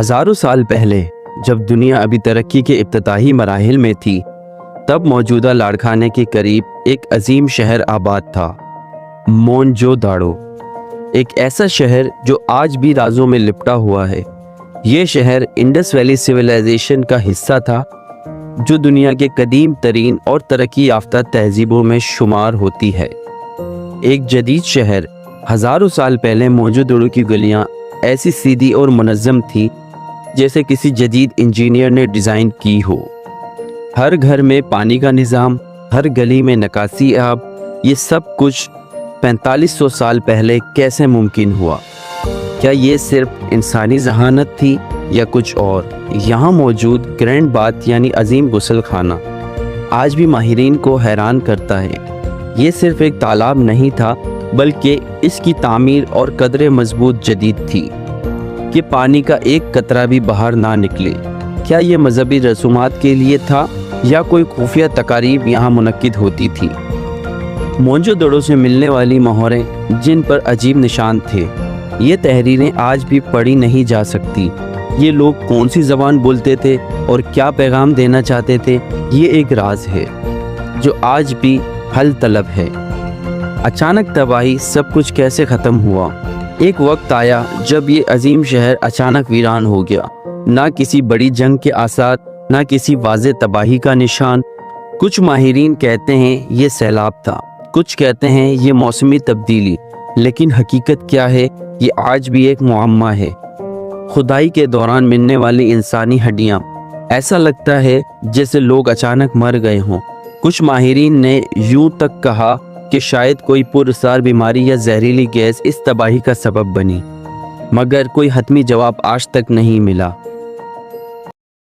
ہزاروں سال پہلے جب دنیا ابھی ترقی کے ابتدائی مراحل میں تھی، تب موجودہ لاڑکانہ کے قریب ایک عظیم شہر آباد تھا، موہنجو داڑو۔ ایک ایسا شہر جو آج بھی رازوں میں لپٹا ہوا ہے۔ یہ شہر انڈس ویلی سویلائزیشن کا حصہ تھا، جو دنیا کے قدیم ترین اور ترقی یافتہ تہذیبوں میں شمار ہوتی ہے۔ ایک جدید شہر۔ ہزاروں سال پہلے موہنجو داڑو کی گلیاں ایسی سیدھی اور منظم تھی جیسے کسی جدید انجینئر نے ڈیزائن کی ہو۔ ہر گھر میں پانی کا نظام، ہر گلی میں نکاسی آب۔ یہ سب کچھ 4500 سال پہلے کیسے ممکن ہوا؟ کیا یہ صرف انسانی ذہانت تھی یا کچھ اور؟ یہاں موجود گرینڈ باتھ یعنی عظیم غسل خانہ آج بھی ماہرین کو حیران کرتا ہے۔ یہ صرف ایک تالاب نہیں تھا، بلکہ اس کی تعمیر اور قدرے مضبوط جدید تھی کہ پانی کا ایک قطرہ بھی باہر نہ نکلے۔ کیا یہ مذہبی رسومات کے لیے تھا یا کوئی خفیہ تقاریب یہاں منعقد ہوتی تھی؟ موہنجو داڑو سے ملنے والی مہریں جن پر عجیب نشان تھے، یہ تحریریں آج بھی پڑھی نہیں جا سکتی۔ یہ لوگ کون سی زبان بولتے تھے اور کیا پیغام دینا چاہتے تھے، یہ ایک راز ہے جو آج بھی حل طلب ہے۔ اچانک تباہی، سب کچھ کیسے ختم ہوا؟ ایک وقت آیا جب یہ عظیم شہر اچانک ویران ہو گیا، نہ کسی بڑی جنگ کے آثار، نہ کسی واضح تباہی کا نشان۔ کچھ ماہرین کہتے ہیں یہ سیلاب تھا، کچھ کہتے ہیں یہ موسمی تبدیلی، لیکن حقیقت کیا ہے یہ آج بھی ایک معمہ ہے۔ کھدائی کے دوران ملنے والی انسانی ہڈیاں، ایسا لگتا ہے جیسے لوگ اچانک مر گئے ہوں۔ کچھ ماہرین نے یوں تک کہا کہ شاید کوئی پراسرار بیماری یا زہریلی گیس اس تباہی کا سبب بنی، مگر کوئی حتمی جواب آج تک نہیں ملا۔